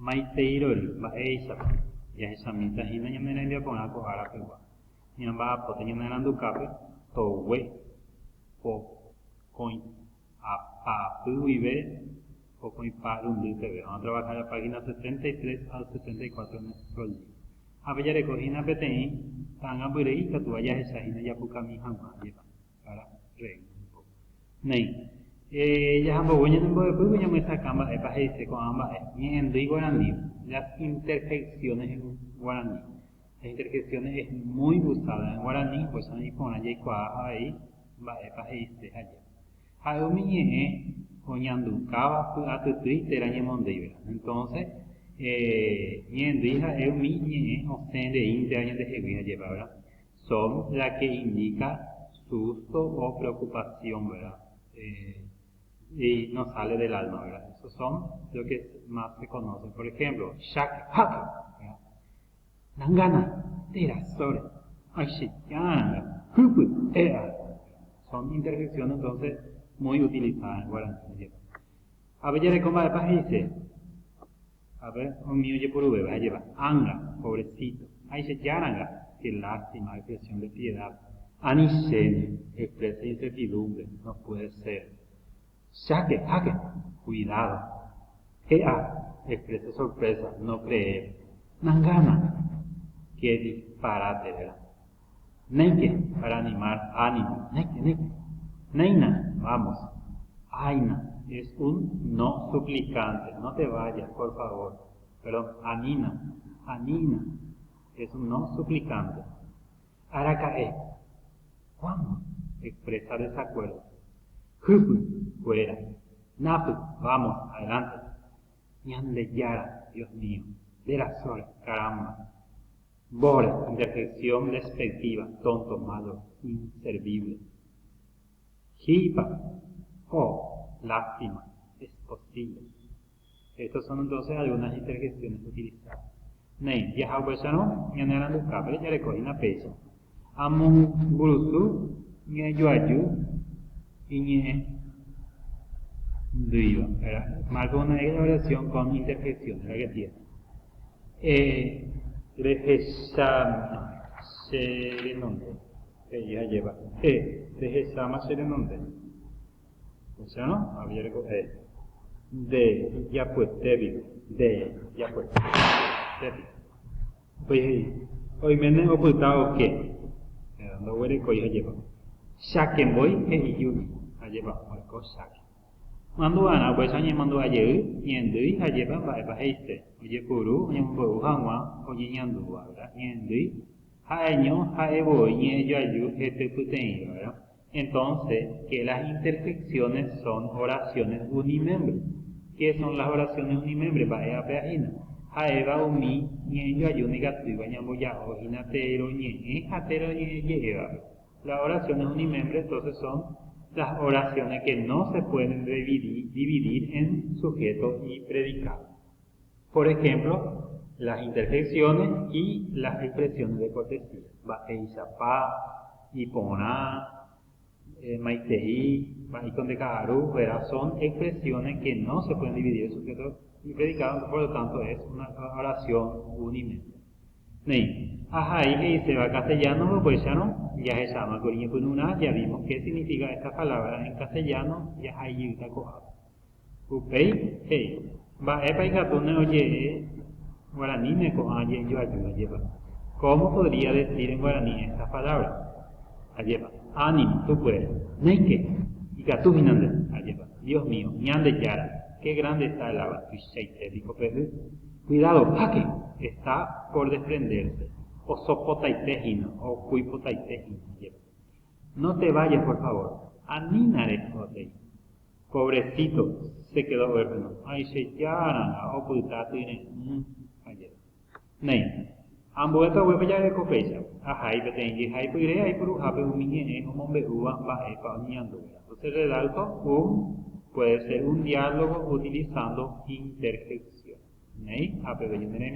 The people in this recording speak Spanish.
maiteirori mba'éichapa jahechamínta hína ñane rembiaporã ko árapegua ñamba'apote ñane randukápe togue apapy guive okoĩpa rundy peve. Vamos a trabajar la página 73 al 74 en nuestro libro. Apejareko hína peteĩ ta'ãngapyre ikatu ajahecha hína japukami hag̃ua para reír un poco. Neĩ jahambogue ñanembo'epýgui ñamoisakã mba'épa he'ise ko'ã mba'e ñe'ẽndýi Guarani. Las interjecciones en Guarani. Las interjecciones es muy usada en Guarani, pues son iporã jaikuaa avei mba'épa he'ise jaje. Ha'e umi ñe'ẽ oñandukáva py'atytýi térã ñemondýi. Entonces ñe'ẽndýi ha'e umi ñe'ẽ osẽndeínte añandehegui jajépa, ¿verdad? Son las que indica susto o preocupación, ¿verdad? Y no sale del alma, ¿verdad? Esos son lo que más se conoce. Por ejemplo, shak, hak, nangana, terasore, aishikanga, hupu, ea. Son interjecciones entonces muy utilizadas en Guarani. A ver, ya le comba de paz dice, a ver, un mío ye por ube, va a llevar, anga, pobrecito, aishikanga, qué lástima, expresión de piedad. Anishen, expresa incertidumbre, no puede ser. Shake, hake, cuidado. Ea, expresa sorpresa, no creer. Nangana, que disparate, ¿verdad? Neike, para animar, ánimo. Neike. Neina, vamos. Aina, es un no suplicante. No te vayas, por favor. Perdón, anina, es un no suplicante. Arakae, vamos, expresa desacuerdo. Hupu, fuera. Napu, vamos, adelante. Ñandeyara, Dios mío. De la sola, caramba. Bore, interjección despectiva, tonto, malo, inservible. Hipa, lástima, es posible. Estas son entonces algunas interjecciones utilizadas. Nei, yahahuesano, ñanerandukápe, yarekóhina pecha. Amun gurusu, ñeyoayu, y duiva, ¿verdad? Marca una oración con interjecciones, la que tiene. Rejeshama serenonde. Ella lleva. Rejeshama serenonde. O sea, ¿no? Había de ya pues débil. De ya pues débil. Pues hoy me he ocultado que. No voy a coger lleva. Shaken boy es yuni. Lleva marco shake. Manduana pues añe mandu ayer ñendui hayepa mba'épa he'ise ojepuru oñemombo'u hag̃ua oñeñandúva, ¿verdad? Ñendui ha'eño ha'evoi ñejoaju hetypyteĩ, ¿verdad? Entonces, que las interjecciones son oraciones unimembres. ¿Qué son las oraciones unimembres? Mba'épe ahína. Ha'éva umi ñejoaju negatýva ñamboja'óhína térõ ñe'ẽ ha térõ ñe'ẽje'éva. Las oraciones unimembres entonces son las oraciones que no se pueden dividir en sujeto y predicado. Por ejemplo, las interjecciones y las expresiones de cortesía. Ba'éichapa, iporã, maiteí, ba'ikondekaru, ¿verdad? Son expresiones que no se pueden dividir en sujeto y predicado, por lo tanto es una oración unimembre. Nei, ahí que dice va castellano, pues ya no, ya se llama coriño con una, ya vimos qué significa esta palabra en castellano, ya hay una cosa. Upei, hey, va epa y gatune oye, guaraní me coaye yo ayuda lleva. ¿Cómo podría decir en guaraní esta palabra? Ayeva, ánimo, tú puedes. Neike, y gatu hinande, ayeva. Dios mío, ñande yara, qué grande está el agua, tu sheite, dijo Pedro. Cuidado, jaque, está por desprenderse. O sopotaitejino, o cuipotaitejino. No te vayas, por favor. Aninare, otei. Pobrecito, se quedó huérfano. Ay, se llana, o putatine. Ayer. Nei. Amboeta huepa ya de copecha. Ajá, y petengue, hay puire, hay puru, hape umiñe, o mombe uva, va, epa, uñando. Entonces, el alto, puede ser un diálogo utilizando interjección. Nei, a pedir en el